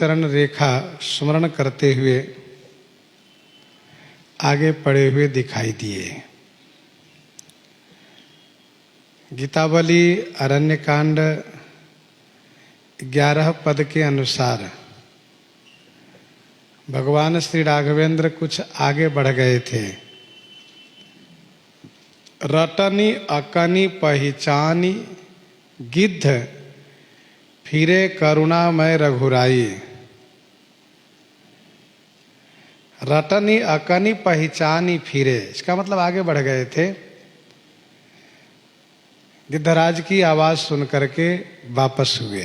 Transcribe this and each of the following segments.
चरण रेखा स्मरण करते हुए आगे पड़े हुए दिखाई दिए। गीतावली अरण्यकांड 11 पद के अनुसार भगवान श्री राघवेंद्र कुछ आगे बढ़ गए थे। रटनी अकनी पहचानी गिद्ध फिरे करुणामय रघुराई। रटनी अकनी पहचानी फिरे, इसका मतलब आगे बढ़ गए थे। गिद्धराज की आवाज सुन करके वापस हुए।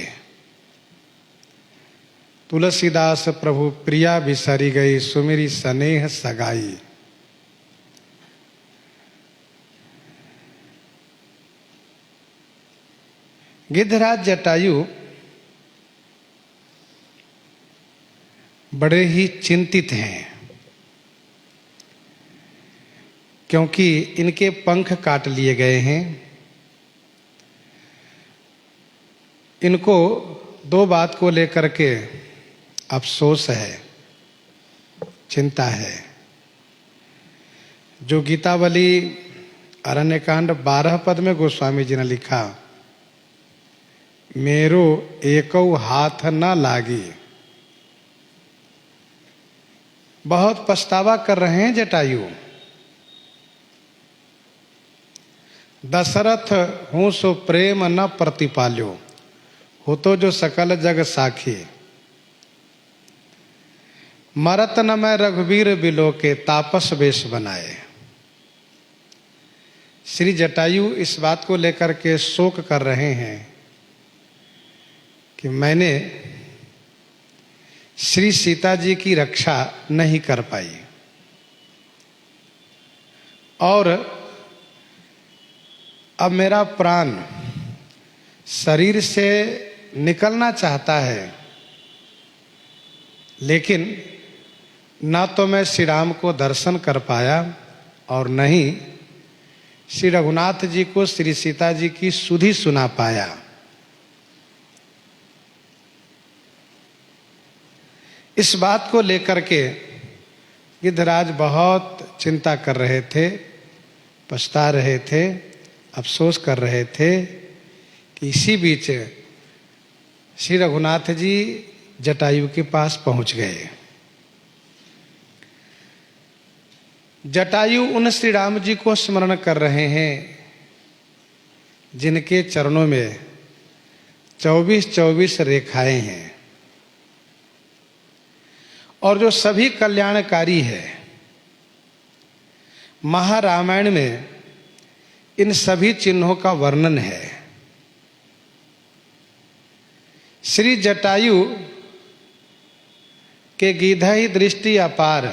तुलसीदास प्रभु प्रिया बिसरी गई, सुमिरी स्नेह सगाई। गिद्धराज जटायु बड़े ही चिंतित हैं, क्योंकि इनके पंख काट लिए गए हैं। इनको दो बात को लेकर के अफसोस है, चिंता है। जो गीतावली अरण्यकांड 12 पद में गोस्वामी जी ने लिखा, मेरो एकौ हाथ न लागी। बहुत पछतावा कर रहे हैं जटायु। दशरथ हूं सो प्रेम न प्रतिपाल्यो, हो तो जो सकल जग साखी। मरत न मैं रघुवीर बिलो के, तापस वेश बनाए। श्री जटायु इस बात को लेकर के शोक कर रहे हैं कि मैंने श्री सीता जी की रक्षा नहीं कर पाई और अब मेरा प्राण शरीर से निकलना चाहता है, लेकिन ना तो मैं श्री राम को दर्शन कर पाया और न ही श्री रघुनाथ जी को श्री सीता जी की सुधि सुना पाया। इस बात को लेकर के गिद्धराज बहुत चिंता कर रहे थे, पछता रहे थे, अफसोस कर रहे थे कि इसी बीच श्री रघुनाथ जी जटायु के पास पहुंच गए। जटायु उन श्री राम जी को स्मरण कर रहे हैं जिनके चरणों में 24-24 रेखाएं हैं और जो सभी कल्याणकारी है। महारामायण में इन सभी चिन्हों का वर्णन है। श्री जटायु के गीधा ही दृष्टि अपार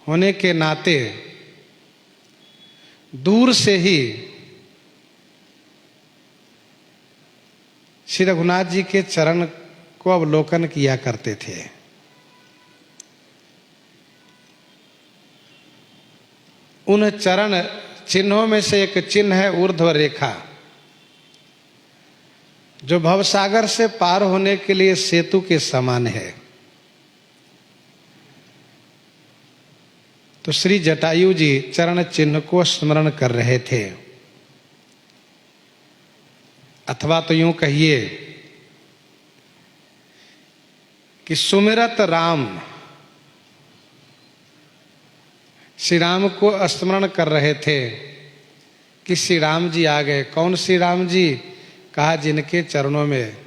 होने के नाते दूर से ही श्री रघुनाथ जी के चरण को अवलोकन किया करते थे। उन चरण चिन्हों में से एक चिन्ह है ऊर्ध्व रेखा, जो भवसागर से पार होने के लिए सेतु के समान है। तो श्री जटायु जी चरण चिन्ह को स्मरण कर रहे थे, अथवा तो यूं कहिए कि सुमिरत राम, श्री राम को स्मरण कर रहे थे कि श्री राम जी आ गए। कौन श्री राम जी? कहा जिनके चरणों में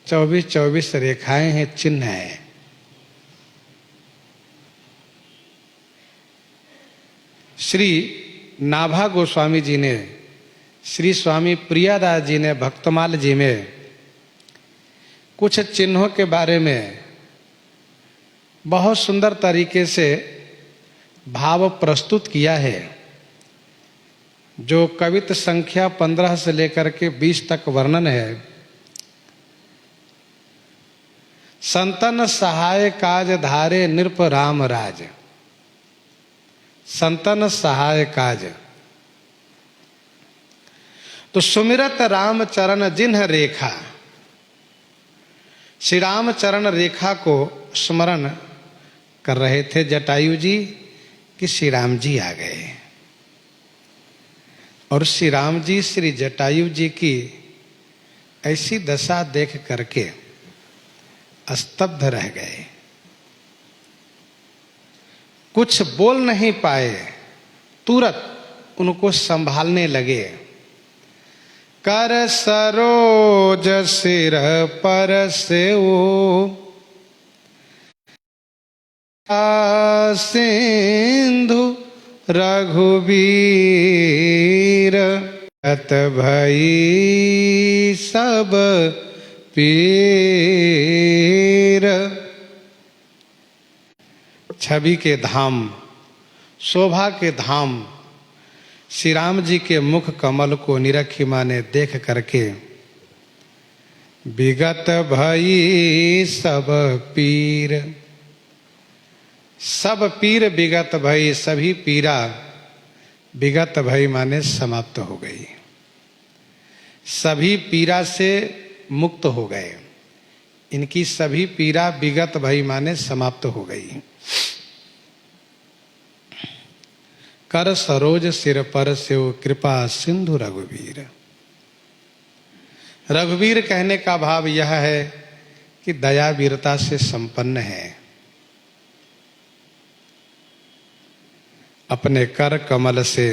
24-24 रेखाएं हैं, चिन्ह है। श्री नाभा गोस्वामी जी ने, श्री स्वामी प्रियादास जी ने भक्तमाल जी में कुछ चिन्हों के बारे में बहुत सुंदर तरीके से भाव प्रस्तुत किया है, जो कवित संख्या 15 से लेकर के 20 तक वर्णन है। संतन सहाय काज धारे नृप राम राज। संतन सहाय काज, तो सुमिरत राम चरण जिन्ह रेखा। श्री रामचरण रेखा को स्मरण कर रहे थे जटायु जी कि श्री राम जी आ गए, और श्री राम जी श्री जटायु जी की ऐसी दशा देख करके स्तब्ध रह गए, कुछ बोल नहीं पाए, तुरंत उनको संभालने लगे। कर सरोज सिर पर सेऊ सिंधु रघुबीर अत भई सब पीर। छवि के धाम, शोभा के धाम श्री राम जी के मुख कमल को निरखी मां ने देख करके विगत भई सब पीर, सब पीर विगत भई, सभी पीरा विगत भई माने समाप्त हो गई, सभी पीरा से मुक्त हो गए, इनकी सभी पीरा विगत भई माने समाप्त हो गई। कर सरोज सिर पर सेव कृपा सिंधु रघुवीर। रघुवीर कहने का भाव यह है कि दया वीरता से संपन्न है। अपने कर कमल से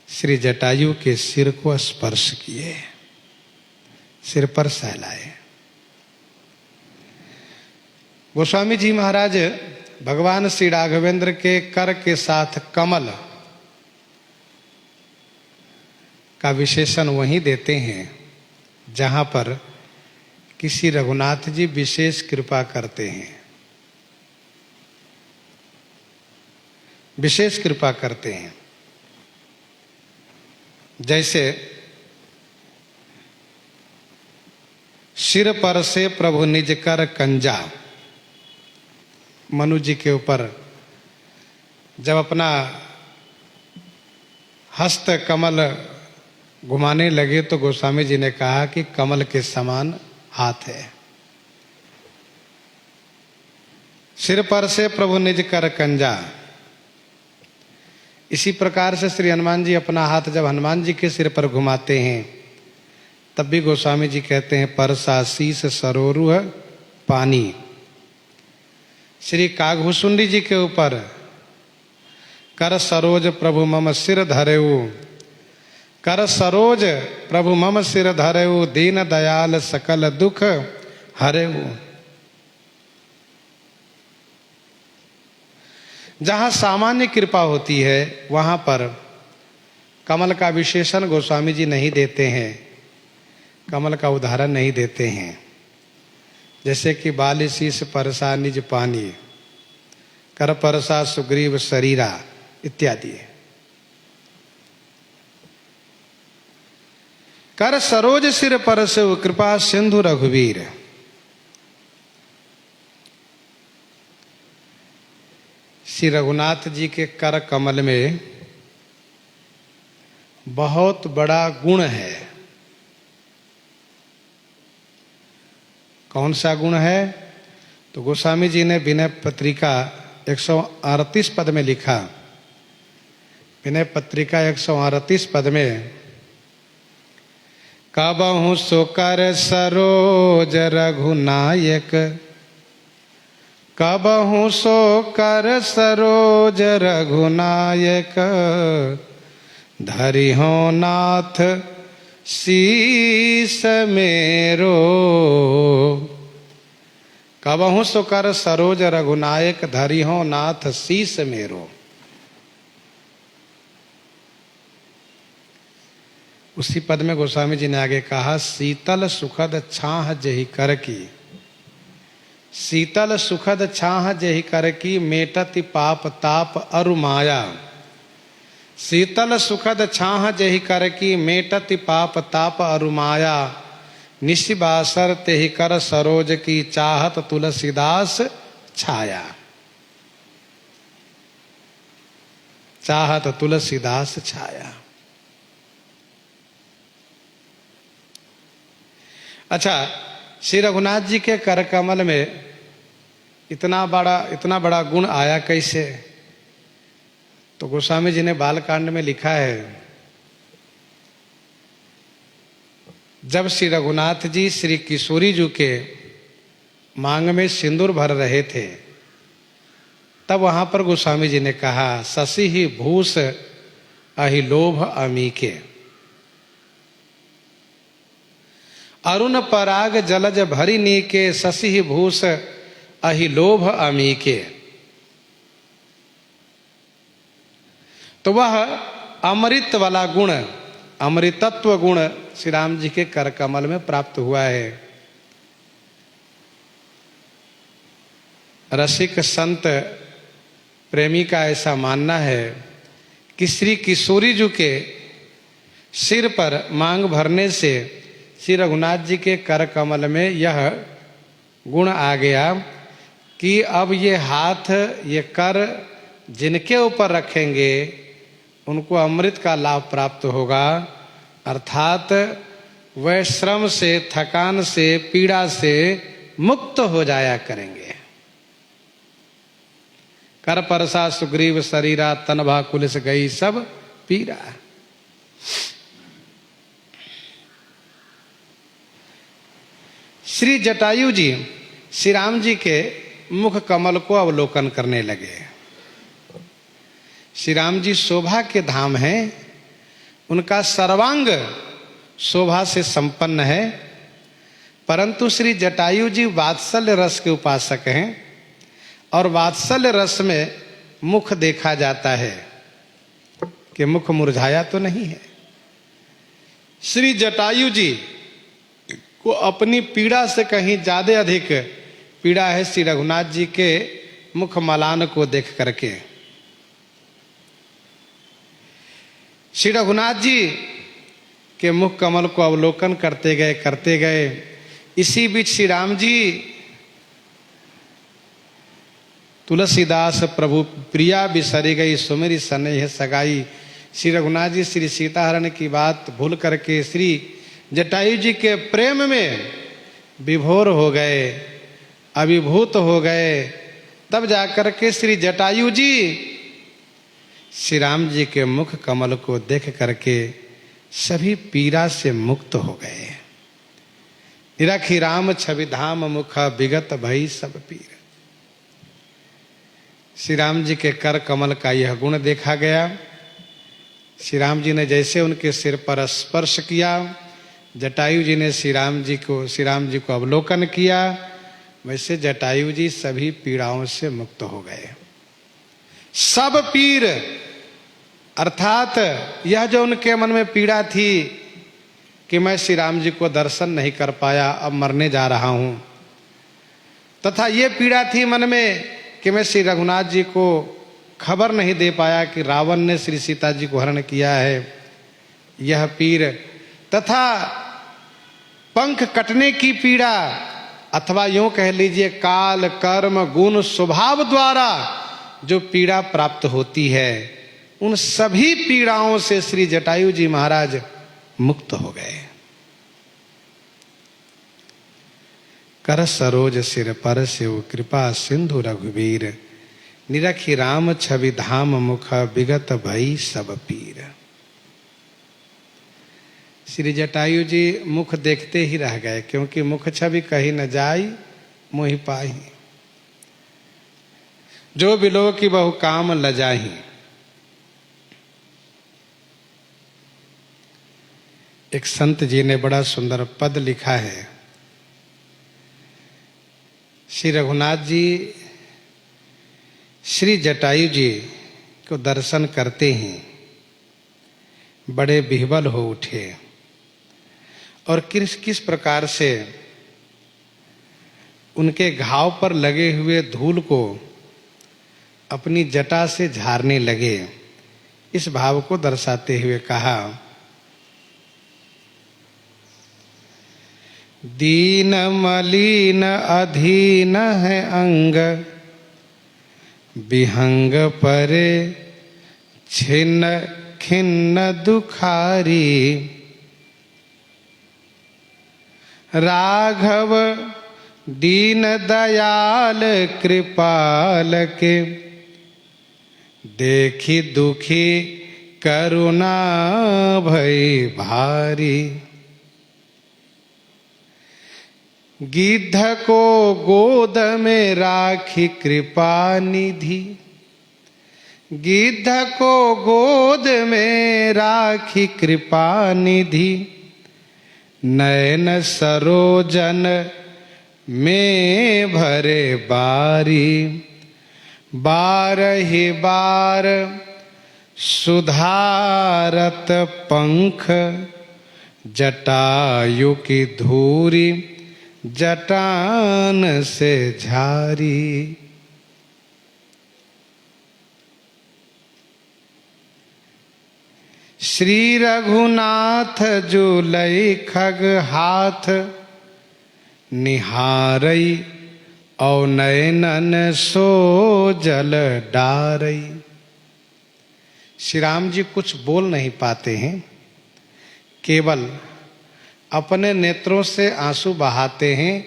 श्री जटायु के सिर को स्पर्श किए, सिर पर सहलाए। गोस्वामी जी महाराज भगवान श्री राघवेंद्र के कर के साथ कमल का विशेषण वहीं देते हैं जहां पर किसी रघुनाथ जी विशेष कृपा करते हैं, विशेष कृपा करते हैं। जैसे सिर पर से प्रभु निज कर कंजा, मनु जी के ऊपर जब अपना हस्त कमल घुमाने लगे तो गोस्वामी जी ने कहा कि कमल के समान हाथ है। सिर पर से प्रभु निज कर कंजा। इसी प्रकार से श्री हनुमान जी अपना हाथ जब हनुमान जी के सिर पर घुमाते हैं तब भी गोस्वामी जी कहते हैं परसा शीस सरोरुह पानी। श्री कागभूषुंडी जी के ऊपर कर सरोज प्रभु मम सिर धरेऊ, कर सरोज प्रभु मम सिर धरेऊ, दीन दयाल सकल दुख हरेऊ। जहां सामान्य कृपा होती है वहां पर कमल का विशेषण गोस्वामी जी नहीं देते हैं, कमल का उदाहरण नहीं देते हैं। जैसे कि बाल शीस परसा निज पानी, कर परसा सुग्रीव शरीरा इत्यादि। कर सरोज सिर परस कृपा सिंधु रघुवीर। श्री रघुनाथ जी के कर कमल में बहुत बड़ा गुण है। कौन सा गुण है? तो गोस्वामी जी ने विनय पत्रिका 138 पद में लिखा। विनय पत्रिका 138 पद में कबहु सो कर सरोज रघुनायक, कबहु सो कर सरोज रघुनायक, धरिहो नाथ शीस मेरो। कबहु सो कर सरोज रघुनायक, धरिहो नाथ शीस मेरो। उसी पद में गोस्वामी जी ने आगे कहा शीतल सुखद छाह जहि कर की, शीतल सुखद छाह जहि कर की, मेटति पाप ताप अरु माया। शीतल सुखद छाह जहि कर की, मेटति पाप ताप अरु माया। निशिबासर तेहि कर सरोज की, चाहत तुलसीदास छाया। चाहत तुलसीदास छाया। अच्छा, श्री रघुनाथ जी के कर कमल में इतना बड़ा गुण आया कैसे? तो गोस्वामी जी ने बालकांड में लिखा है, जब श्री रघुनाथ जी श्री किशोरी जी के मांग में सिंदूर भर रहे थे, तब वहां पर गोस्वामी जी ने कहा, शशि ही भूष अहिलोभ अमीके, अरुण पराग जलज भरी नीके, शशि ही भूष अहिलोभ अमीके। तो वह अमृत वाला गुण, अमृतत्व गुण श्री राम जी के कर कमल में प्राप्त हुआ है। रसिक संत प्रेमी का ऐसा मानना है कि श्री किशोरी जी के सिर पर मांग भरने से श्री रघुनाथ जी के कर कमल में यह गुण आ गया कि अब ये हाथ, ये कर जिनके ऊपर रखेंगे उनको अमृत का लाभ प्राप्त होगा, अर्थात वह श्रम से, थकान से, पीड़ा से मुक्त हो जाया करेंगे। कर परसा सुग्रीव शरीरा, तन भा कुलिस गई सब पीरा। श्री जटायु जी श्री राम जी के मुख कमल को अवलोकन करने लगे। श्री राम जी शोभा के धाम हैं, उनका सर्वांग शोभा से संपन्न है, परंतु श्री जटायु जी वात्सल्य रस के उपासक हैं और वात्सल्य रस में मुख देखा जाता है कि मुख मुरझाया तो नहीं है। श्री जटायु जी को अपनी पीड़ा से कहीं ज्यादा अधिक पीड़ा है श्री रघुनाथ जी के मुख मलान को देख करके। श्री रघुनाथ जी के मुख कमल को अवलोकन करते गए। इसी बीच श्री राम जी तुलसीदास प्रभु प्रिया बिसरी गई, सुमेरी सनेह सगाई। श्री रघुनाथ जी श्री सीताहरण की बात भूल करके श्री जटायु जी के प्रेम में विभोर हो गए, अभिभूत हो गए। तब जाकर के श्री जटायु जी श्री राम जी के मुख कमल को देख करके सभी पीड़ा से मुक्त हो गए। निरखी राम छवि धाम मुख, विगत भई सब पीर। श्री राम जी के कर कमल का यह गुण देखा गया। श्री राम जी ने जैसे उनके सिर पर स्पर्श किया, जटायु जी ने श्री राम जी को अवलोकन किया, वैसे जटायु जी सभी पीड़ाओं से मुक्त हो गए। सब पीर अर्थात यह जो उनके मन में पीड़ा थी कि मैं श्री राम जी को दर्शन नहीं कर पाया, अब मरने जा रहा हूं, तथा ये पीड़ा थी मन में कि मैं श्री रघुनाथ जी को खबर नहीं दे पाया कि रावण ने श्री सीता जी को हरण किया है, यह पीर, तथा पंख कटने की पीड़ा, अथवा यूं कह लीजिए काल, कर्म, गुण, स्वभाव द्वारा जो पीड़ा प्राप्त होती है, उन सभी पीड़ाओं से श्री जटायु जी महाराज मुक्त हो गए। कर सरोज सिर पर शिव कृपा सिंधु रघुवीर, निरखी राम छवि धाम मुख, विगत भई सब पीर। श्री जटायु जी मुख देखते ही रह गए, क्योंकि मुख छवि कहीं न जाई मोहि पाही, जो बिलो की बहु काम लजाही। एक संत जी ने बड़ा सुंदर पद लिखा है, श्री रघुनाथ जी श्री जटायु जी को दर्शन करते ही बड़े विह्वल हो उठे और किस प्रकार से उनके घाव पर लगे हुए धूल को अपनी जटा से झाड़ने लगे। इस भाव को दर्शाते हुए कहा, दीन मलिन अधीन है अंग, विहंग परे छिन्न खिन्न दुखारी। राघव दीन दयाल कृपाल के, देखी दुखी करुणा भई भारी। गिद्ध को गोद में राखी कृपा निधि, गिद्ध को गोद में राखी कृपा निधि। नयन सरोजन में भरे बारी, बारहि बार सुधारत पंख। जटायु की धूरी जटान से झारी। श्री रघुनाथ जो लय खग हाथ, निहारई और नयनन सो जल डारई। श्री राम जी कुछ बोल नहीं पाते हैं, केवल अपने नेत्रों से आंसू बहाते हैं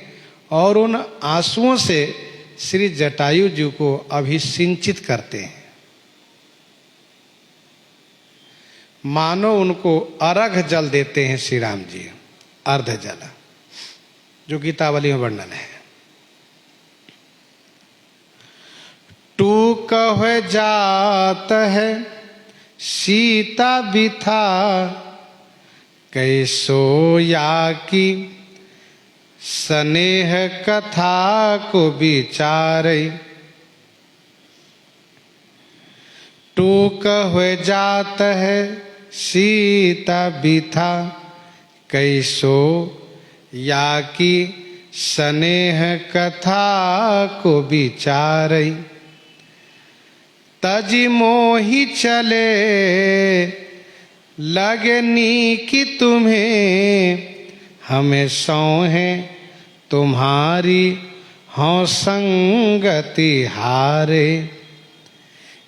और उन आंसुओं से श्री जटायु जी को अभिसिंचित करते हैं, मानो उनको अर्घ जल देते हैं श्री राम जी, अर्ध जल, जो गीतावली में वर्णन है। तू कह जात है सीता बिथा, कैसो या की स्नेह कथा को विचारे। तू कह जात है सीता बिथा, कैसो या की स्नेह कथा को विचारे। तजी मोहि चले लगनी कि तुम्हें, हमें सौहें तुम्हारी हों संगति हारे।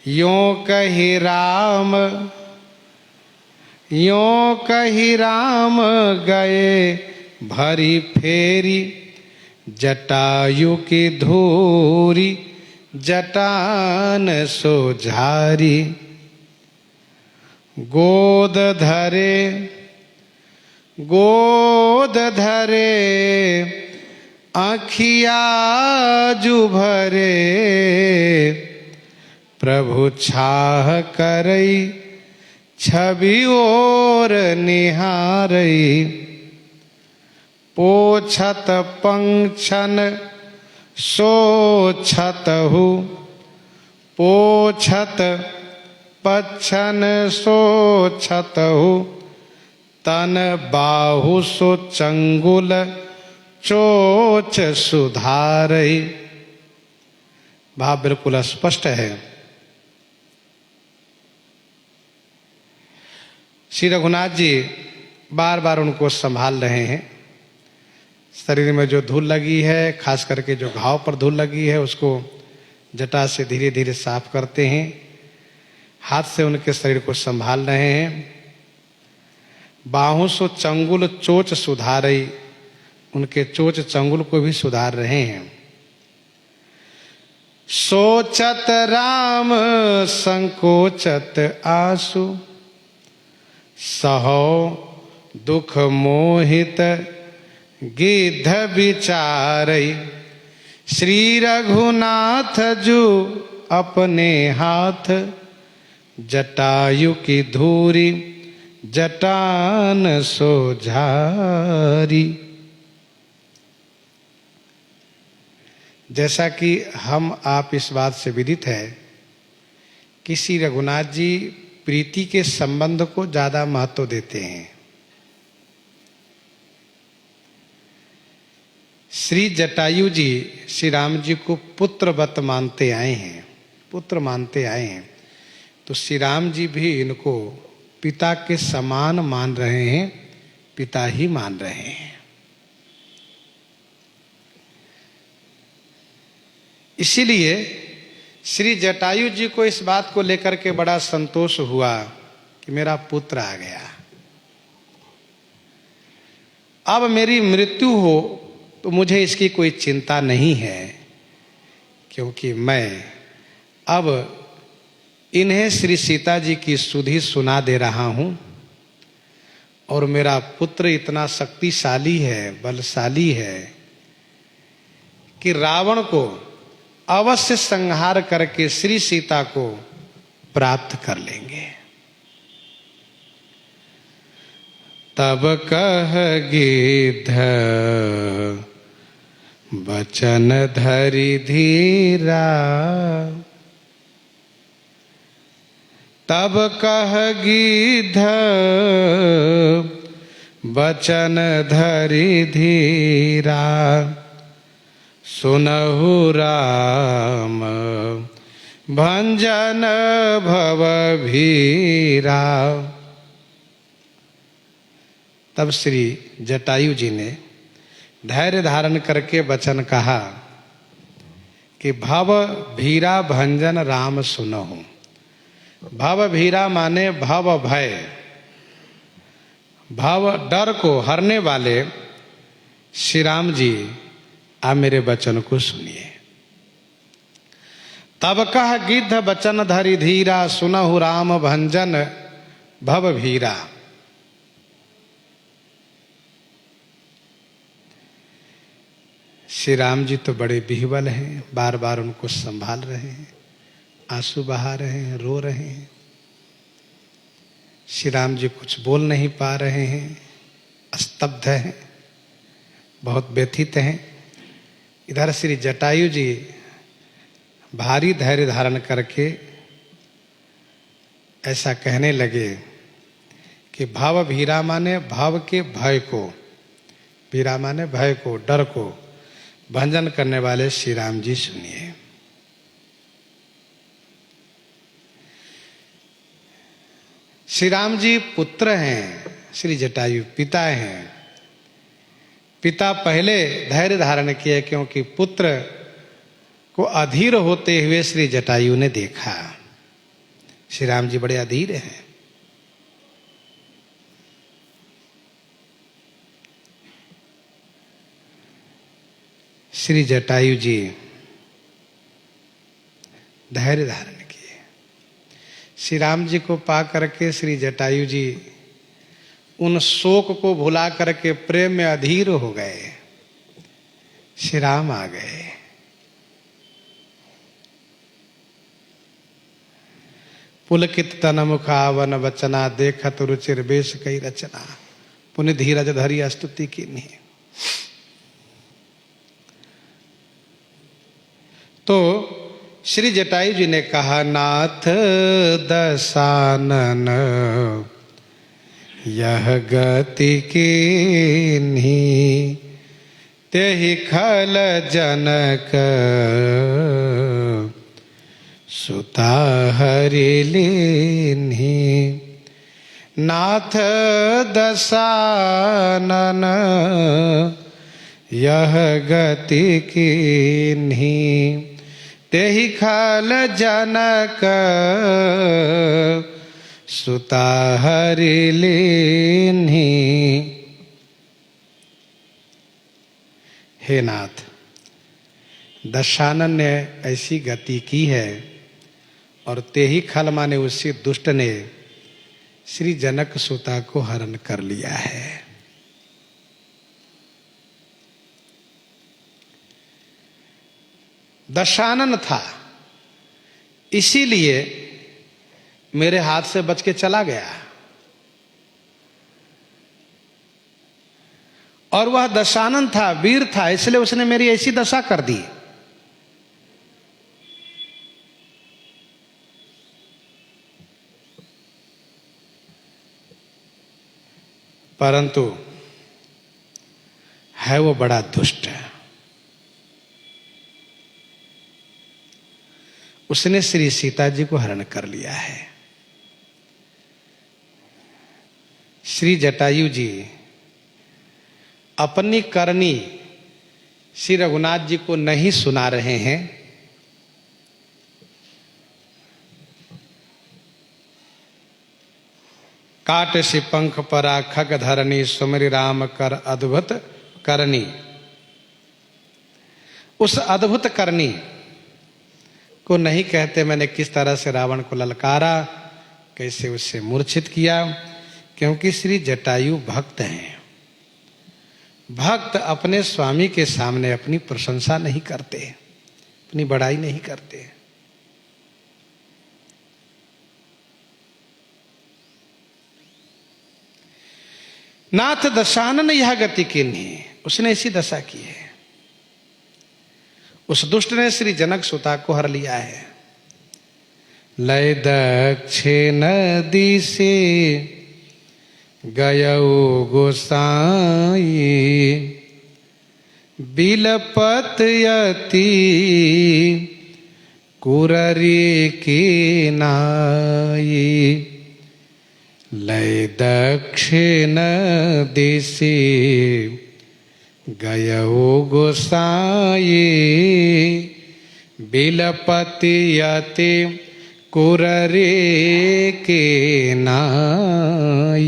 यों कही राम, यों कही राम गए भरी फेरी। जटायु की धूरी जटान सो झारी। गोद धरे, गोद धरे आँखिया जुभरे। प्रभु छाह करई छवि ओर निहारई। पोछत पंक्षन सोछतहु, पोछत पच्छन सोछतहु। तन बाहु सो चंगुल चोच सुधारई। भाव बिल्कुल स्पष्ट है। श्री रघुनाथ जी बार बार उनको संभाल रहे हैं। शरीर में जो धूल लगी है, खास करके जो घाव पर धूल लगी है, उसको जटा से धीरे धीरे साफ करते हैं। हाथ से उनके शरीर को संभाल रहे हैं। बाहों सो चंगुल चोच सुधारई, उनके चोच चंगुल को भी सुधार रहे हैं। सोचत राम संकोचत आंसू, सहो दुख मोहित गिद्ध विचारई। श्री रघुनाथ जो अपने हाथ, जटायु की धूरी जटान सो झारी। जैसा कि हम आप इस बात से विदित है कि श्री रघुनाथ जी प्रीति के संबंध को ज्यादा महत्व देते हैं। श्री जटायु जी श्री राम जी को पुत्रवत मानते आए हैं, पुत्र मानते आए हैं। तो श्री राम जी भी इनको पिता के समान मान रहे हैं, पिता ही मान रहे हैं। इसीलिए श्री जटायु जी को इस बात को लेकर के बड़ा संतोष हुआ कि मेरा पुत्र आ गया। अब मेरी मृत्यु हो तो मुझे इसकी कोई चिंता नहीं है, क्योंकि मैं अब इन्हें श्री सीता जी की सुधि सुना दे रहा हूं और मेरा पुत्र इतना शक्तिशाली है, बलशाली है कि रावण को अवश्य संहार करके श्री सीता को प्राप्त कर लेंगे। तब कह गिद्ध बचन धरि धीरा, तब कह गिद्ध बचन धरि धीरा, सुनहु राम भंजन भव भीरा। तब श्री जटायु जी ने धैर्य धारण करके वचन कहा कि भव भीरा भंजन राम सुनहु। भव भीरा माने भव भय, भव डर को हरने वाले श्री राम जी, आप मेरे वचन को सुनिए। तब कह गिद्ध बचन धरि धीरा, सुनहु राम भंजन भव भीरा। श्री राम जी तो बड़े बिहवल हैं, बार बार उनको संभाल रहे हैं, आंसू बहा रहे हैं, रो रहे हैं। श्री राम जी कुछ बोल नहीं पा रहे हैं, स्तब्ध हैं, बहुत व्यथित हैं। इधर श्री जटायु जी भारी धैर्य धारण करके ऐसा कहने लगे कि भव भीरा माने भव के भय को, भीरा माने भय को, डर को भंजन करने वाले श्री राम जी सुनिए। श्री राम जी पुत्र हैं, श्री जटायु पिता हैं। पिता पहले धैर्य धारण किए, क्योंकि पुत्र को अधीर होते हुए श्री जटायु ने देखा। श्री राम जी बड़े अधीर हैं। श्री जटायु जी धैर्य धारण किए। श्री राम जी को पा करके श्री जटायु जी उन शोक को भुला करके प्रेम में अधीर हो गए। श्री राम आ गए। पुलकित तन मुखावन वचना, देखत रुचिर बेश कई रचना, पुनि धीरज धरी स्तुति कीन्ही। तो श्री जटायु जी ने कहा, नाथ दशानन यह गति कीन्ही, तेहि खल जनक सुता हरि लीन्ही। नाथ दशानन यह गति कीन्ही, तेहि खल जनक सुता हरि लीन्ही। हे नाथ, दशानन ने ऐसी गति की है और तेहि खल माने उसी दुष्ट ने श्री जनक सुता को हरण कर लिया है। दशानन था, इसीलिए मेरे हाथ से बच के चला गया। और वह दशानन था, वीर था, इसलिए उसने मेरी ऐसी दशा कर दी। परंतु है वो बड़ा दुष्ट है। उसने श्री सीता जी को हरण कर लिया है। श्री जटायु जी अपनी करनी श्री रघुनाथ जी को नहीं सुना रहे हैं। काट सी पंख परा खग धरनी सुमरि राम कर अद्भुत करनी। उस अद्भुत करनी को नहीं कहते मैंने किस तरह से रावण को ललकारा, कैसे उससे मूर्छित किया, क्योंकि श्री जटायु भक्त हैं। भक्त अपने स्वामी के सामने अपनी प्रशंसा नहीं करते, अपनी बड़ाई नहीं करते। नाथ दशानन यह गति किन्हीं, उसने ऐसी दशा की है। उस दुष्ट ने श्री जनक सुता को हर लिया है। लय दक्षिण दिशे गयौ गोसाई बिलपत यति कुररी की नाई। लय दक्षिण दिशे गयौ गोसाई बिलपति यति कुररी की नाई।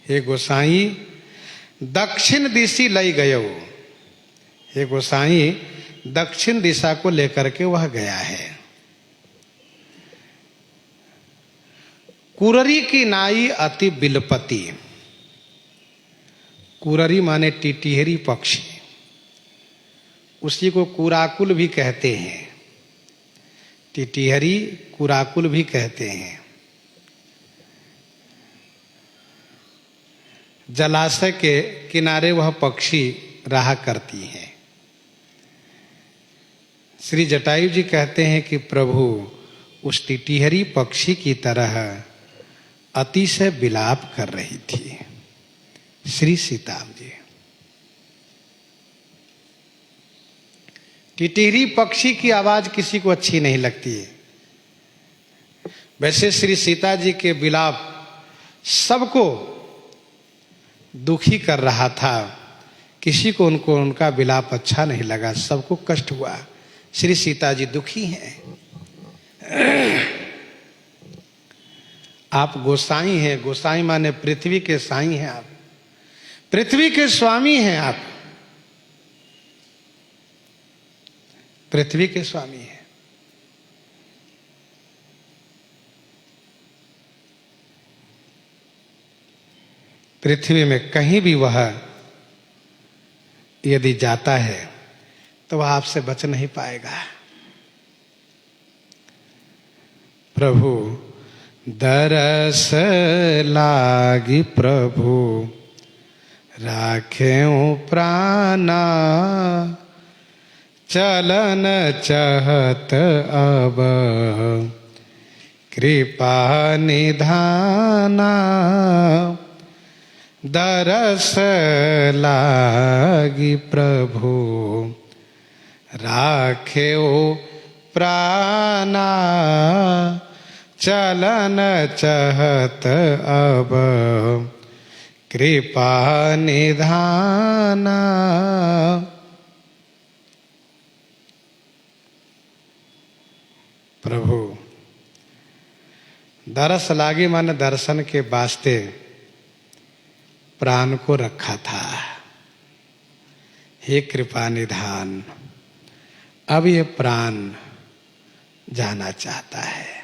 हे गोसाई दक्षिण दिशा लय गयो। हे गोसाई दक्षिण दिशा को लेकर के वह गया है। कुररी की नाई अति बिलपति। कुररी माने टिटिहरी पक्षी, उसी को कुराकुल भी कहते हैं। टिटिहरी कुराकुल भी कहते हैं। जलाशय के किनारे वह पक्षी रहा करती हैं। श्री जटायु जी कहते हैं कि प्रभु उस टिटिहरी पक्षी की तरह अतिशय विलाप कर रही थी श्री सीता जी। टिटिहरी पक्षी की आवाज किसी को अच्छी नहीं लगती है। वैसे श्री सीता जी के विलाप सबको दुखी कर रहा था। किसी को उनका विलाप अच्छा नहीं लगा, सबको कष्ट हुआ। श्री सीता जी दुखी हैं। आप गोसाई हैं। गोसाई माने पृथ्वी के साई हैं। आप पृथ्वी के स्वामी हैं। आप पृथ्वी के स्वामी हैं। पृथ्वी में कहीं भी वह यदि जाता है तो वह आपसे बच नहीं पाएगा। प्रभु दरस लागी प्रभु राखेऊ प्राणा। चलन चहत अब कृपा निधाना। दरस लागी प्रभु राखेऊ प्राणा। चलन चहत अब कृपा निधाना। प्रभु दरस लागी माने दर्शन के वास्ते प्राण को रखा था। हे कृपा निधान, अब ये प्राण जाना चाहता है।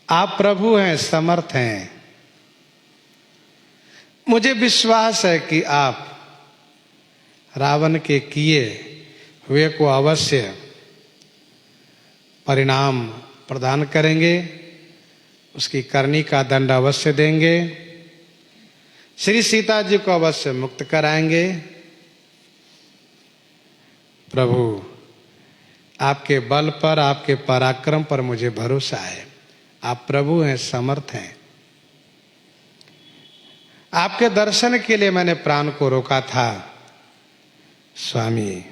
आप प्रभु हैं, समर्थ हैं। मुझे विश्वास है कि आप रावण के किए हुए को अवश्य परिणाम प्रदान करेंगे, उसकी करनी का दंड अवश्य देंगे, श्री सीता जी को अवश्य मुक्त कराएंगे। प्रभु आपके बल पर, आपके पराक्रम पर मुझे भरोसा है। आप प्रभु हैं, समर्थ हैं। आपके दर्शन के लिए मैंने प्राण को रोका था स्वामी,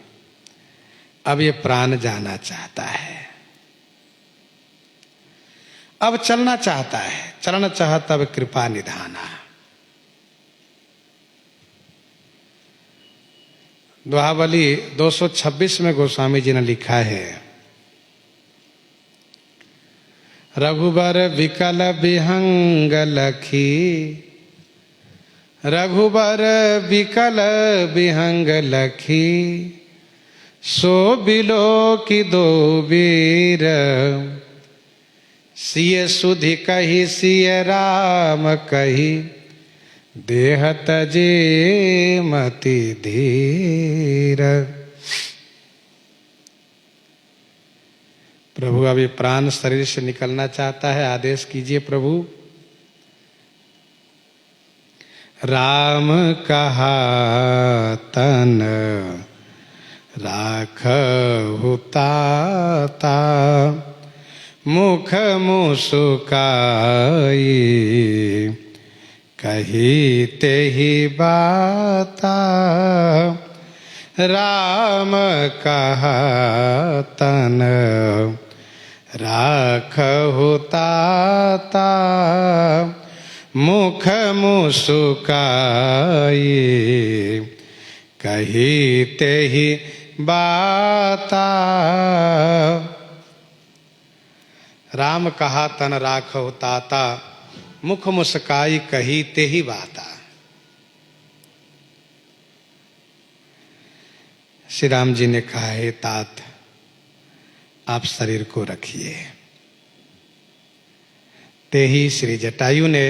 अब ये प्राण जाना चाहता है, अब चलना चाहता है। चलना चाहता अब कृपा निधाना। दोहावली 226 में गोस्वामी जी ने लिखा है, रघुबर विकल विहंग लखी, रघुबर विकल विहंग लखी, सो बिलो की दो वीर, सिय सुधि कही सिय राम कही, देह तजे मति धीर। प्रभु अभी प्राण शरीर से निकलना चाहता है, आदेश कीजिए प्रभु। राम कहा तन राखहु ताता, मुख मुस्काई कही तेहि बाता। राम कहा तन राखहु ताता, मुख मुस्काई कही तेहि बाता। राम कहा तन राखहु ताता, मुख मुस्काई कही तेहि बाता। श्री राम जी ने कहा, हे तात, आप शरीर को रखिए। ते ही श्री जटायु ने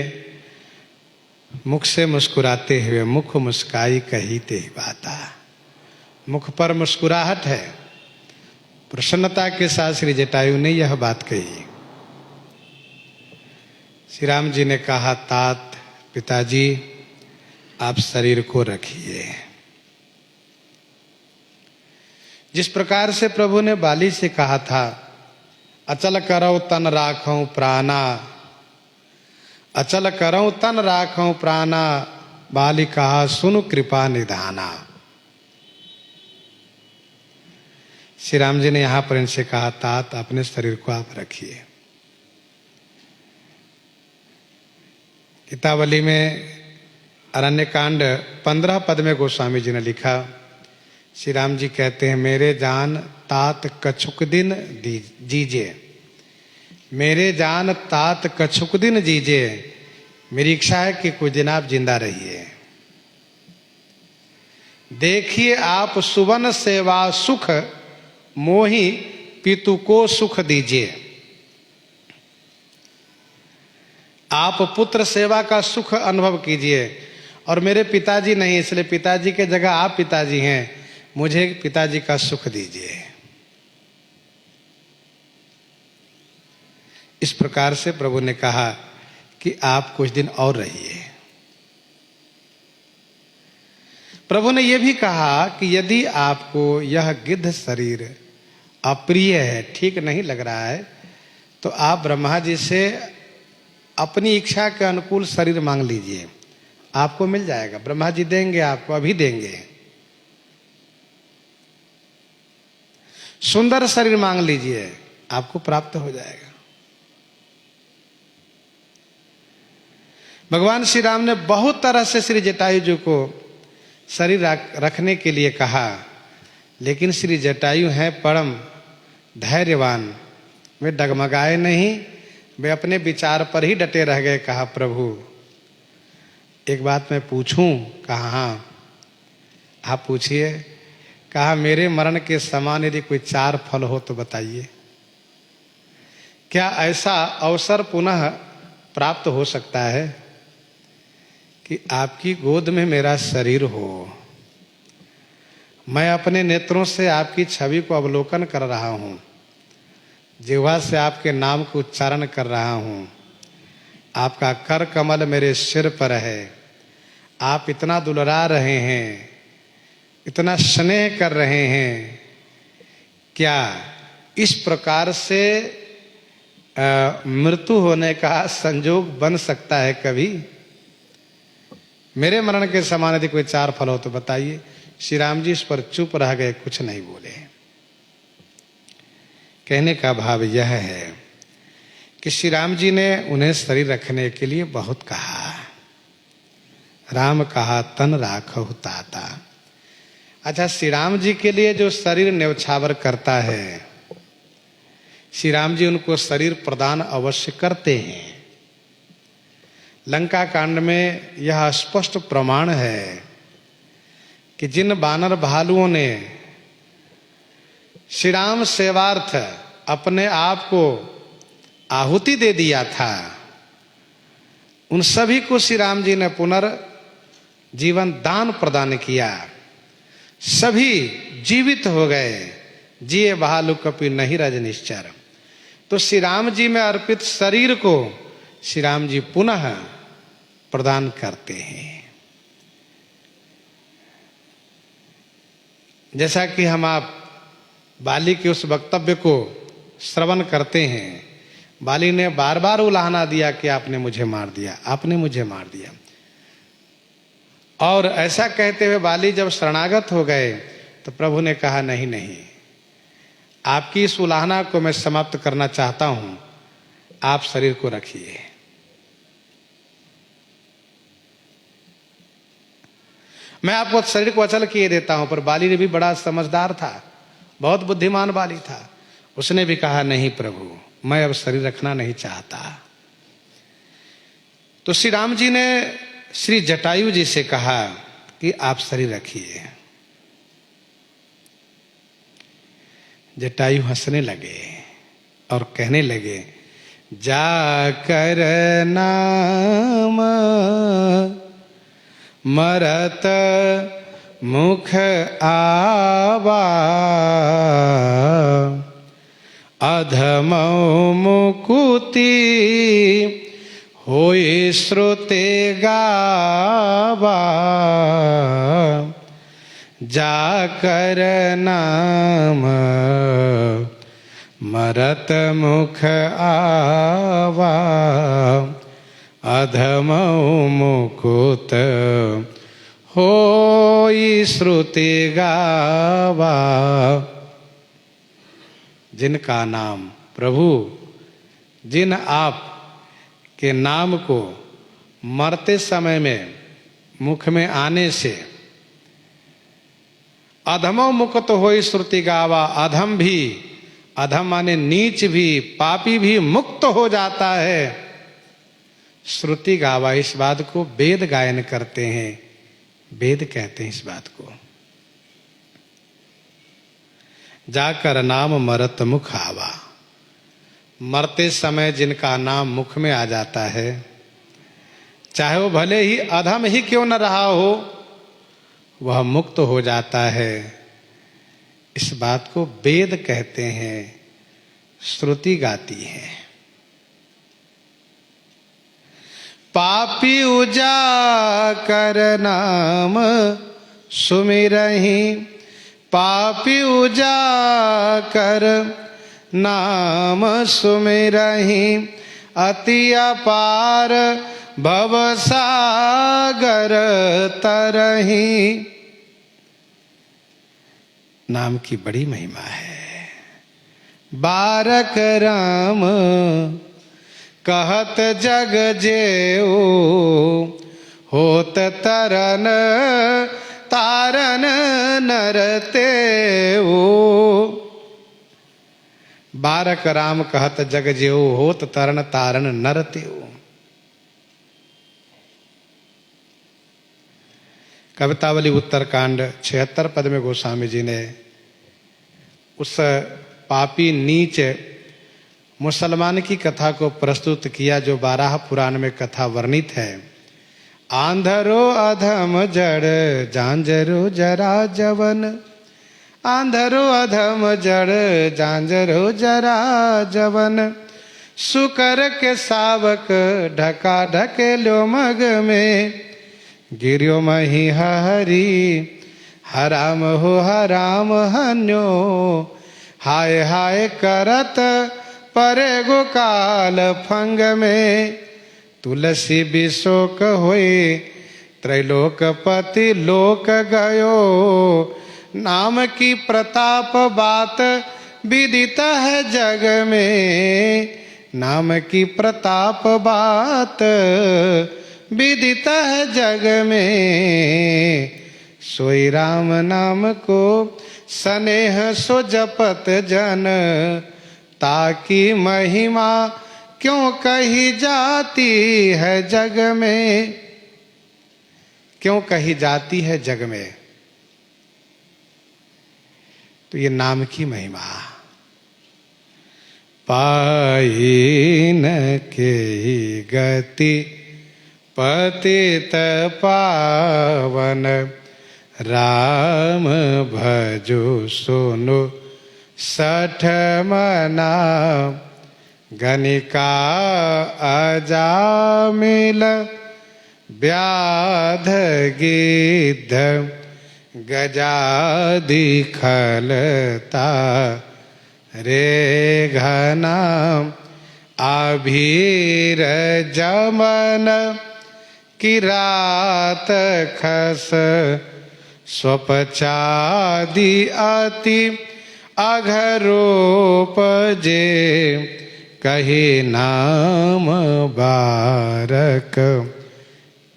मुख से मुस्कुराते हुए मुख मुस्काई कही तेहि बाता। मुख पर मुस्कुराहट है, प्रसन्नता के साथ श्री जटायु ने यह बात कही। श्री राम जी ने कहा, तात पिताजी, आप शरीर को रखिए। जिस प्रकार से प्रभु ने बाली से कहा था, अचल करौ तन राखौ प्राणा, अचल करौ तन राखौ प्राणा, बाली कहा सुनु कृपा निधाना। श्री राम जी ने यहां पर इनसे कहा, तात अपने शरीर को आप रखिए। गीतावली में अरण्य कांड 15 पद में गोस्वामी जी ने लिखा, श्री राम जी कहते हैं, मेरे जान तात कछुक दिन जीजे, मेरे जान तात कछुक दिन जीजे। मेरी इच्छा है कि कुछ दिन आप जिंदा रहिए। देखिए आप सुवन सेवा सुख, मोहि पितु को सुख दीजिए। आप पुत्र सेवा का सुख अनुभव कीजिए, और मेरे पिताजी नहीं, इसलिए पिताजी के जगह आप पिताजी हैं, मुझे पिताजी का सुख दीजिए। इस प्रकार से प्रभु ने कहा कि आप कुछ दिन और रहिए। प्रभु ने यह भी कहा कि यदि आपको यह गिद्ध शरीर अप्रिय है, ठीक नहीं लग रहा है, तो आप ब्रह्मा जी से अपनी इच्छा के अनुकूल शरीर मांग लीजिए, आपको मिल जाएगा। ब्रह्मा जी देंगे आपको, अभी देंगे। सुंदर शरीर मांग लीजिए, आपको प्राप्त हो जाएगा। भगवान श्री राम ने बहुत तरह से श्री जटायु जी को शरीर रखने के लिए कहा, लेकिन श्री जटायु हैं परम धैर्यवान, वे डगमगाए नहीं, वे अपने विचार पर ही डटे रह गए। कहा, प्रभु एक बात मैं पूछूं? कहा, हाँ आप पूछिए। कहा, मेरे मरण के समान यदि कोई 4 फल हो तो बताइए। क्या ऐसा अवसर पुनः प्राप्त हो सकता है कि आपकी गोद में मेरा शरीर हो, मैं अपने नेत्रों से आपकी छवि को अवलोकन कर रहा हूं, जिह्वा से आपके नाम को उच्चारण कर रहा हूं, आपका कर कमल मेरे सिर पर है, आप इतना दुलरा रहे हैं, इतना स्नेह कर रहे हैं, क्या इस प्रकार से मृत्यु होने का संजोग बन सकता है कभी? मेरे मरण के समान यदि कोई 4 फल हो तो बताइए। श्री राम जी इस पर चुप रह गए, कुछ नहीं बोले। कहने का भाव यह है कि श्री राम जी ने उन्हें शरीर रखने के लिए बहुत कहा। राम कहा तन राखहु ताता। अच्छा, श्री राम जी के लिए जो शरीर न्यौछावर करता है, श्री राम जी उनको शरीर प्रदान अवश्य करते हैं। लंका कांड में यह स्पष्ट प्रमाण है कि जिन वानर भालुओं ने श्री राम सेवार्थ अपने आप को आहुति दे दिया था, उन सभी को श्री राम जी ने पुनर्जीवन दान प्रदान किया। सभी जीवित हो गए, जिए भालु कपि नहीं रज निश्चर। तो श्री राम जी में अर्पित शरीर को श्री राम जी पुनः प्रदान करते हैं। जैसा कि हम आप बाली के उस वक्तव्य को श्रवण करते हैं, बाली ने बार बार उलाहना दिया कि आपने मुझे मार दिया, आपने मुझे मार दिया। और ऐसा कहते हुए बाली जब शरणागत हो गए तो प्रभु ने कहा नहीं नहीं, आपकी इस उलाहना को मैं समाप्त करना चाहता हूं, आप शरीर को रखिए। मैं आपको शरीर को अचल किए देता हूं। पर बाली ने भी बड़ा समझदार था, बहुत बुद्धिमान बाली था। उसने भी कहा नहीं प्रभु, मैं अब शरीर रखना नहीं चाहता। तो श्री राम जी ने श्री जटायु जी से कहा कि आप शरीर रखिए। जटायु हंसने लगे और कहने लगे, जाकर नाम मरत मुख आवा, अधमौ मुकुति होय श्रुते गावा, जाकर नाम मरत मुख आवा, अधमौ मुकुत होय श्रुति गावा। जिनका नाम प्रभु, जिन आप के नाम को मरते समय में मुख में आने से अधमो मुक्त होई श्रुति गावा, अधम भी, अधम माने नीच भी, पापी भी मुक्त हो जाता है। श्रुति गावा, इस बात को वेद गायन करते हैं, वेद कहते हैं इस बात को। जाकर नाम मरत मुख आवा, मरते समय जिनका नाम मुख में आ जाता है, चाहे वो भले ही अधम ही क्यों न रहा हो, वह मुक्त हो जाता है। इस बात को वेद कहते हैं, श्रुति गाती है। पापी उजाकर नाम सुमिरहि, पापी उजाकर नाम सुमिरहि, अति अपार भव सागर तरहि। नाम की बड़ी महिमा है। बारक राम कहत जग जेऊ, होत तरन तारन नर तेऊ। बारक राम कहत जग जेऊ, होत तरन तारन नर तेऊ। कवितावली उत्तरकांड 76 पद में गोस्वामी जी ने उस पापी नीच मुसलमान की कथा को प्रस्तुत किया जो 12 पुराण में कथा वर्णित है। आंधरो अधम जड़ झांझरो जरा जवन, आंधरो अधम जड़ झांझरो जरा जवन। सुकर के सावक ढका ढकेलो मग में, गिरियो मही हरी हराम हो हराम हन्यो। हाय हाय करत परे गोकाल फंग में, तुलसी बिशोक होए त्रैलोकपति लोक गयो। नाम की प्रताप बात विदित है जग में, नाम की प्रताप बात विदित है जग में। सोई राम नाम को स्नेह सो जपत जन, ताकि महिमा क्यों कही जाती है जग में, क्यों कही जाती है जग में। तो ये नाम की महिमा। पाई न के गति पतित पावन, राम भजो सुनो सठ मना। गणिका अजामिल व्याध गिद्ध, गजादि खलता रे घना। आभीर जमन किरात खस, स्वपचादि अति अघरोपजे। कहे नाम बारक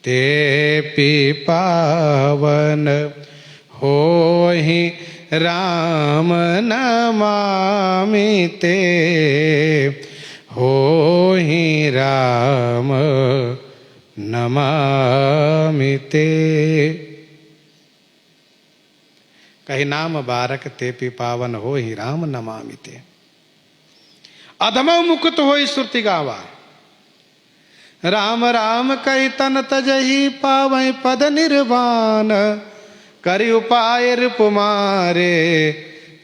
ते पावन, होहि राम नमामि ते, होहि राम नमामि ते। कही नाम बारक ते पावन, होहि राम नमामि ते। अधमो मुकुत होई श्रुति गावा, राम राम कही तन तजहि पावै पद निर्वाण। करि उपाय रिपुमारे,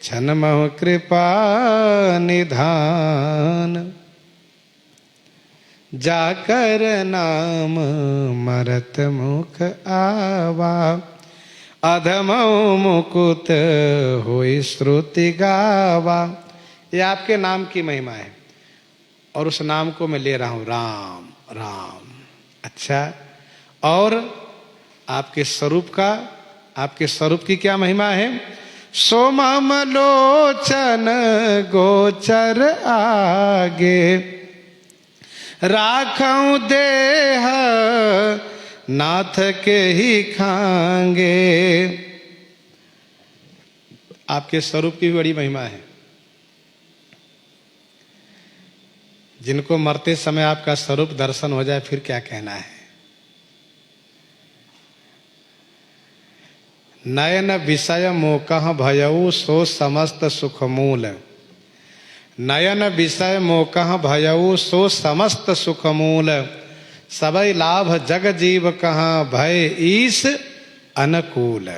छन महु कृपा निधान। जाकर नाम मरत मुख आवा, अधमो मुकुत होई श्रुति गावा। ये आपके नाम की महिमा है और उस नाम को मैं ले रहा हूं, राम राम। अच्छा, और आपके स्वरूप का, आपके स्वरूप की क्या महिमा है। सोमम लोचन गोचर आगे, राखऊं देह नाथ के ही खांगे। आपके स्वरूप की भी बड़ी महिमा है। जिनको मरते समय आपका स्वरूप दर्शन हो जाए फिर क्या कहना है। नयन विषय मोकह भयऊ, सो समस्त सुख मूल। नयन विषय मोकह भयऊ, सो समस्त सुख मूल। सबई लाभ जग जीव कहाँ, भय ईस अनुकूल।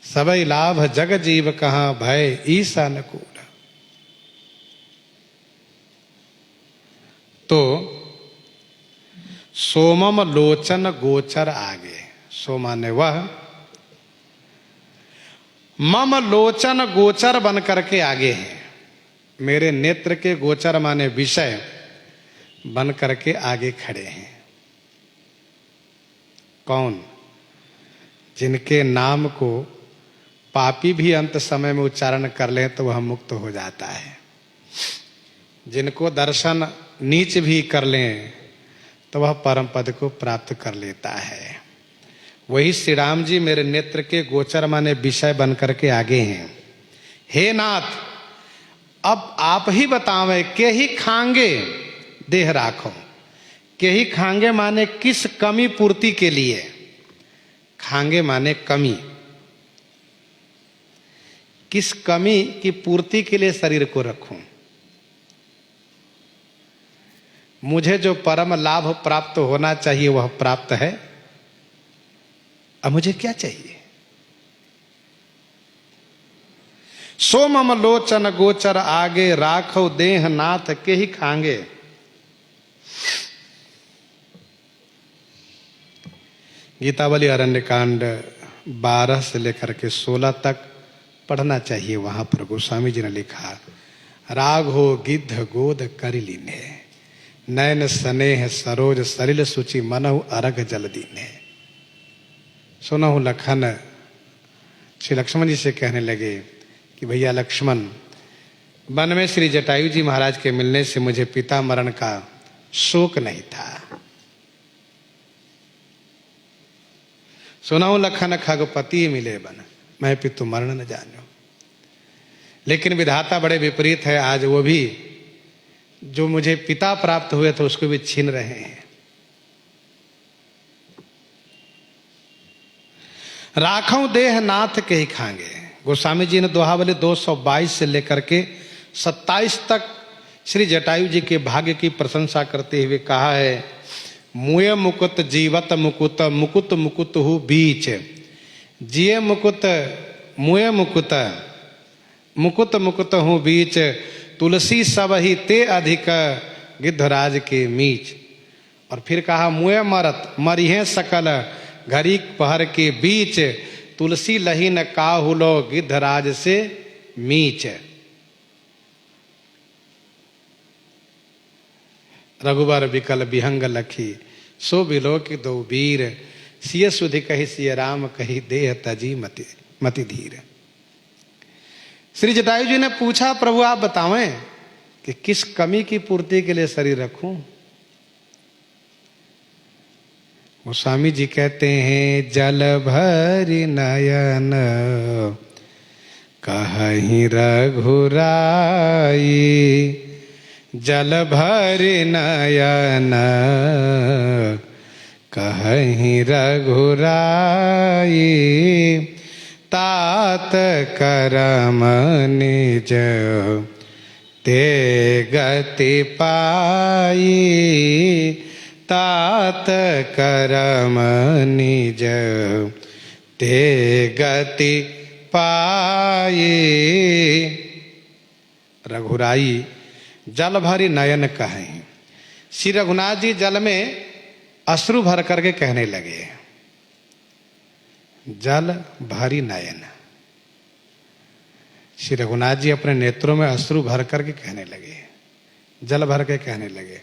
सबई लाभ जग जीव कहाँ, भय ईस अनुकूल। तो सोमम लोचन गोचर आगे, सो माने वह, मम लोचन गोचर बन करके आगे हैं। मेरे नेत्र के गोचर माने विषय बन करके आगे खड़े हैं। कौन? जिनके नाम को पापी भी अंत समय में उच्चारण कर ले तो वह मुक्त हो जाता है। जिनको दर्शन नीच भी कर लें तो वह परम पद को प्राप्त कर लेता है। वही श्री राम जी मेरे नेत्र के गोचर माने विषय बन करके आगे हैं। हे नाथ, अब आप ही बतावे के ही खांगे देह राखो। के ही खांगे माने किस कमी पूर्ति के लिए। खांगे माने कमी, किस कमी की पूर्ति के लिए शरीर को रखूं। मुझे जो परम लाभ प्राप्त होना चाहिए वह प्राप्त है, अब मुझे क्या चाहिए। सोमम लोचन गोचर आगे, राखो देह नाथ के ही खांगे। गीतावली अरण्य कांड 12 से लेकर के 16 तक पढ़ना चाहिए। वहां पर गोस्वामी जी ने लिखा, राग हो गिद्ध गोद करि लीने, नयन स्नेह सरोज सलिल सुचि मनहु अरग जल दीने। सुनहु लखन श्री लक्ष्मण जी से कहने लगे कि भैया लक्ष्मण, वन में श्री जटायु जी महाराज के मिलने से मुझे पिता मरण का शोक नहीं था। सुनहु लखन खगपति मिले बन, मैं पितु मरण न जानो। लेकिन विधाता बड़े विपरीत है, आज वो भी जो मुझे पिता प्राप्त हुए थे उसको भी छीन रहे हैं। राखों देह नाथ के ही खाएंगे। गोस्वामी जी ने दोहावली 222 से लेकर के 27 तक श्री जटायु जी के भाग्य की प्रशंसा करते हुए कहा है, मुए मुकुत जीवत मुकुत मुकुत मुकुत हु बीच, जिये मुकुत मुए मुकुत मुकुत मुकुत हूँ बीच, तुलसी सब ही ते अधिक गिद्धराज के मीच। और फिर कहा, मुए मरत मरिहे सकल घड़ी पहर के बीच, तुलसी लही न काहुलो गिद्धराज से मीच। रघुबर विकल विहंग लखी, सो बिलो की दो वीर, सिय सुधि कही सिय राम कही, देह तजी मति धीर। श्री जटायु जी ने पूछा, प्रभु आप बतावें कि किस कमी की पूर्ति के लिए शरीर रखूं। गोस्वामी जी कहते हैं, जल भरि नयन कहीं रघुराई, जल भरि नयन कहीं रघुराई, तात करम निज ते गति पाई, तात करम निज ते गति पाई। रघुराई जल भरी नयन कहें। श्री रघुनाथ जी जल में अश्रु भर करके कहने लगे, जल भरी नयन। श्री रघुनाथ जी अपने नेत्रों में अश्रु भर करके कहने लगे, जल भर के कहने लगे,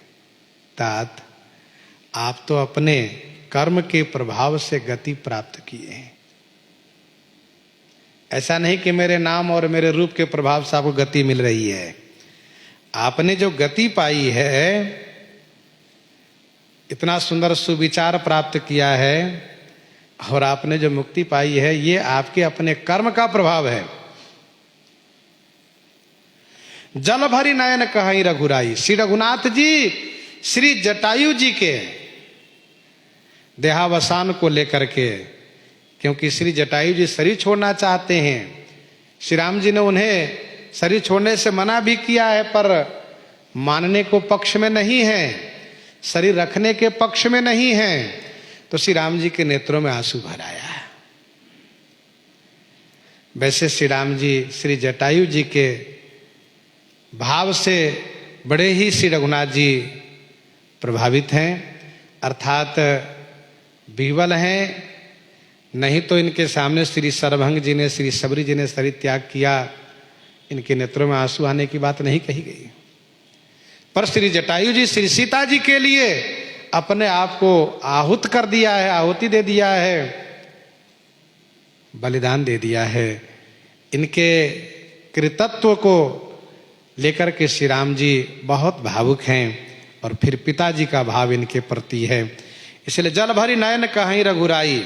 तात आप तो अपने कर्म के प्रभाव से गति प्राप्त किए हैं। ऐसा नहीं कि मेरे नाम और मेरे रूप के प्रभाव से आपको गति मिल रही है। आपने जो गति पाई है, इतना सुंदर सुविचार प्राप्त किया है और आपने जो मुक्ति पाई है, ये आपके अपने कर्म का प्रभाव है। जल भरी नयन कहीं रघुराई। श्री रघुनाथ जी श्री जटायु जी के देहावसान को लेकर के, क्योंकि श्री जटायु जी शरीर छोड़ना चाहते हैं, श्री राम जी ने उन्हें शरीर छोड़ने से मना भी किया है, पर मानने को पक्ष में नहीं है, शरीर रखने के पक्ष में नहीं है। तो श्री राम जी के नेत्रों में आंसू भर आया। वैसे श्री राम जी श्री जटायु जी के भाव से बड़े ही श्री रघुनाथ जी प्रभावित हैं, अर्थात विह्वल हैं। नहीं तो इनके सामने श्री सरभंग जी ने, श्री सबरी जी ने शरीर त्याग किया, इनके नेत्रों में आंसू आने की बात नहीं कही गई। पर श्री जटायु जी श्री सीता जी के लिए अपने आप को आहुत कर दिया है, आहुति दे दिया है, बलिदान दे दिया है। इनके कृतत्व को लेकर के श्री राम जी बहुत भावुक हैं और फिर पिताजी का भाव इनके प्रति है। इसलिए जल भरी नयन कहीं रघुराई।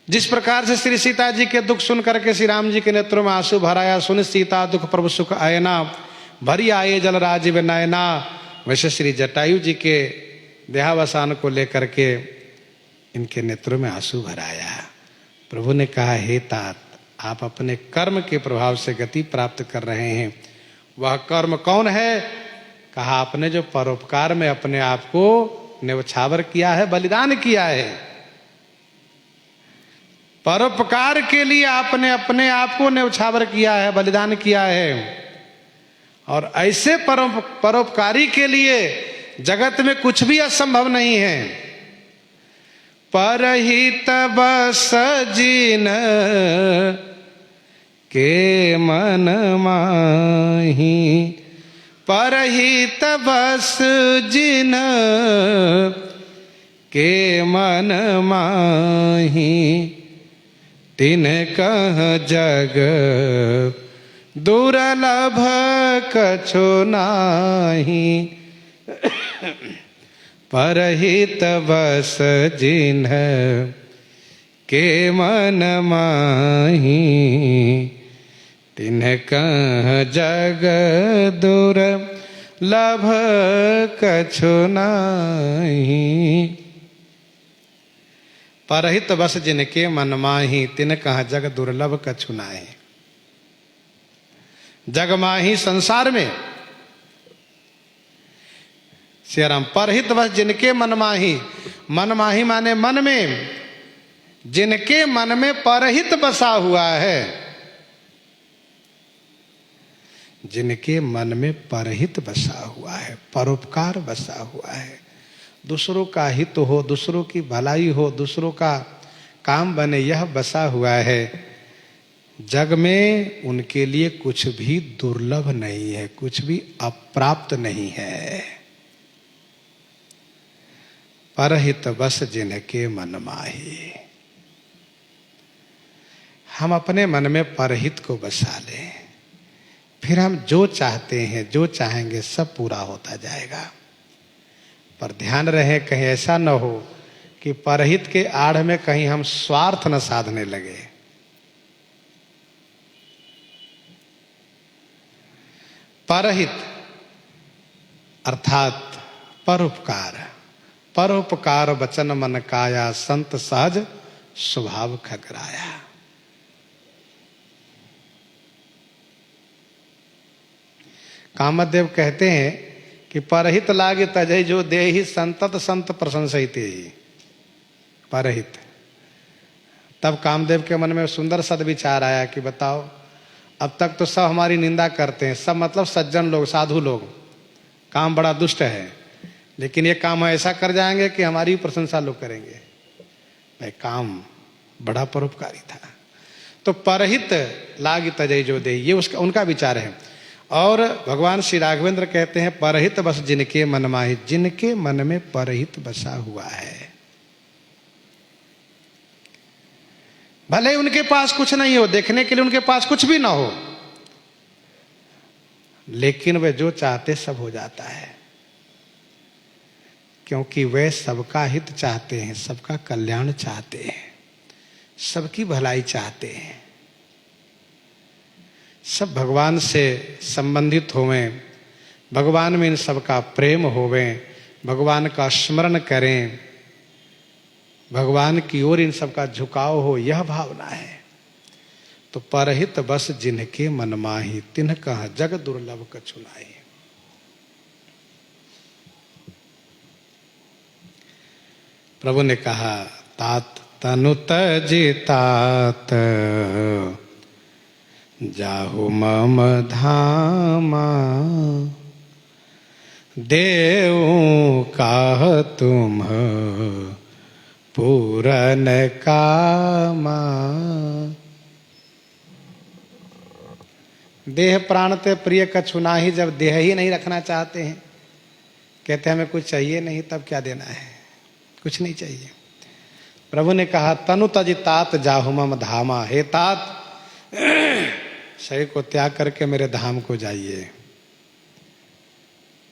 जिस प्रकार से श्री सीता जी के दुख सुन करके श्री राम जी के नेत्रों में आंसू भराया, सुन सीता दुख प्रभु सुख आयना, भरी आए जल राजीव नयना, वैसे श्री जटायु जी के देहावसान को लेकर के इनके नेत्रों में आंसू भराया। प्रभु ने कहा, हे तात, आप अपने कर्म के प्रभाव से गति प्राप्त कर रहे हैं। वह कर्म कौन है? कहा, आपने जो परोपकार में अपने आप को न्यौछावर किया है, बलिदान किया है। परोपकार के लिए आपने अपने आप को न्यौछावर किया है, बलिदान किया है। और ऐसे परोपकारी के लिए जगत में कुछ भी असंभव नहीं है। परहित बस जिन के मन माही, परहित बस जिन के मन माही, तिन कह जग दुर्लभ कछु नाही। परहित बस जिन्ह के मन माही, तिन कह जग दुर्लभ कछु नाही। परहित बस जिनके मन माही, तिन कह जग दुर्लभ कछु नाही। जग माही संसार में श्री राम, परहित बस जिनके मन माही, मन माही माने मन में, जिनके मन में परहित बसा हुआ है, जिनके मन में परहित बसा हुआ है, परोपकार बसा हुआ है, दूसरों का हित हो, दूसरों की भलाई हो, दूसरों का काम बने, यह बसा हुआ है। जग में उनके लिए कुछ भी दुर्लभ नहीं है, कुछ भी अप्राप्त नहीं है। परहित बस जिनके मन माही। हम अपने मन में परहित को बसा लें, फिर हम जो चाहते हैं, जो चाहेंगे, सब पूरा होता जाएगा। पर ध्यान रहे कहीं ऐसा न हो कि परहित के आड़ में कहीं हम स्वार्थ न साधने लगे। परहित अर्थात परोपकार, परोपकार वचन मन काया, संत सहज स्वभाव खगराया। कामदेव कहते हैं कि परहित लागे तजय जो देहि, संतत संत प्रशंसते। परहित, तब कामदेव के मन में सुंदर सदविचार आया कि बताओ, अब तक तो सब हमारी निंदा करते हैं, सब मतलब सज्जन लोग, साधु लोग, काम बड़ा दुष्ट है, लेकिन ये काम ऐसा कर जाएंगे कि हमारी प्रशंसा लोग करेंगे। भाई काम बड़ा परोपकारी था। तो परहित लाग तजय जो दे, ये उसका उनका विचार है। और भगवान श्री राघवेंद्र कहते हैं परहित बस जिनके मन माही, जिनके मन में परहित बसा हुआ है, भले उनके पास कुछ नहीं हो, देखने के लिए उनके पास कुछ भी ना हो, लेकिन वे जो चाहते सब हो जाता है, क्योंकि वे सबका हित चाहते हैं, सबका कल्याण चाहते हैं, सबकी भलाई चाहते हैं। सब भगवान से संबंधित होवें, भगवान में इन सबका प्रेम होवें, भगवान का स्मरण करें, भगवान की ओर इन सबका झुकाव हो, यह भावना है। तो परहित बस जिनके मन माही, तिन्ह कह जग दुर्लभ कछु नाही। प्रभु ने कहा, तात तनु तजि तात, जाहु मम धामा, देव काह तुम पूरन कामा। देह प्राण ते प्रिय कछु नाही, जब देह ही नहीं रखना चाहते हैं, कहते हैं हमें कुछ चाहिए नहीं, तब क्या देना है, कुछ नहीं चाहिए। प्रभु ने कहा, तनु तजि तात जाहु मम धामा, हे तात शरीर को त्याग करके मेरे धाम को जाइए,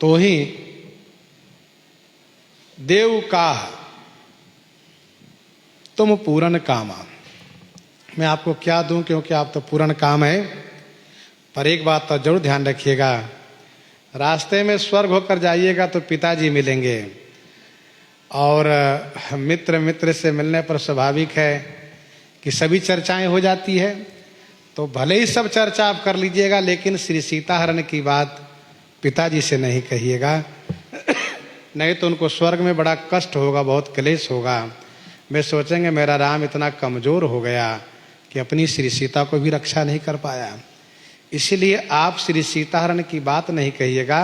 तो ही देव का तुम पूर्ण कामा। मैं आपको क्या दूं, क्योंकि आप तो पूर्ण काम है। पर एक बात तो जरूर ध्यान रखिएगा, रास्ते में स्वर्ग होकर जाइएगा तो पिताजी मिलेंगे, और मित्र से मिलने पर स्वाभाविक है कि सभी चर्चाएं हो जाती है। तो भले ही सब चर्चा आप कर लीजिएगा, लेकिन श्री सीताहरण की बात पिताजी से नहीं कहिएगा, नहीं तो उनको स्वर्ग में बड़ा कष्ट होगा, बहुत क्लेश होगा। वे सोचेंगे मेरा राम इतना कमजोर हो गया कि अपनी श्री सीता को भी रक्षा नहीं कर पाया। इसलिए आप श्री सीताहरण की बात नहीं कहिएगा।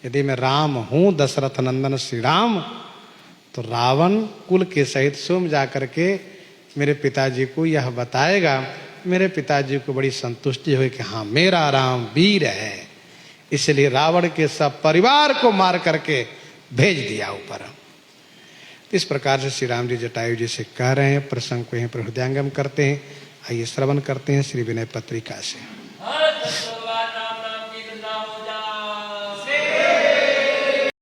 यदि मैं राम हूं, दशरथ नंदन श्री राम, तो रावण कुल के सहित स्वयं जाकर के मेरे पिताजी को यह बताएगा। मेरे पिताजी को बड़ी संतुष्टि हुई कि हाँ, मेरा राम वीर है। इसलिए रावण के सब परिवार को मार करके भेज दिया ऊपर। इस प्रकार से श्री राम जी जटायु जी से कह रहे हैं। प्रसंग को यहीं पर हृदयंगम करते हैं। आइए श्रवण करते हैं श्री विनय पत्रिका से।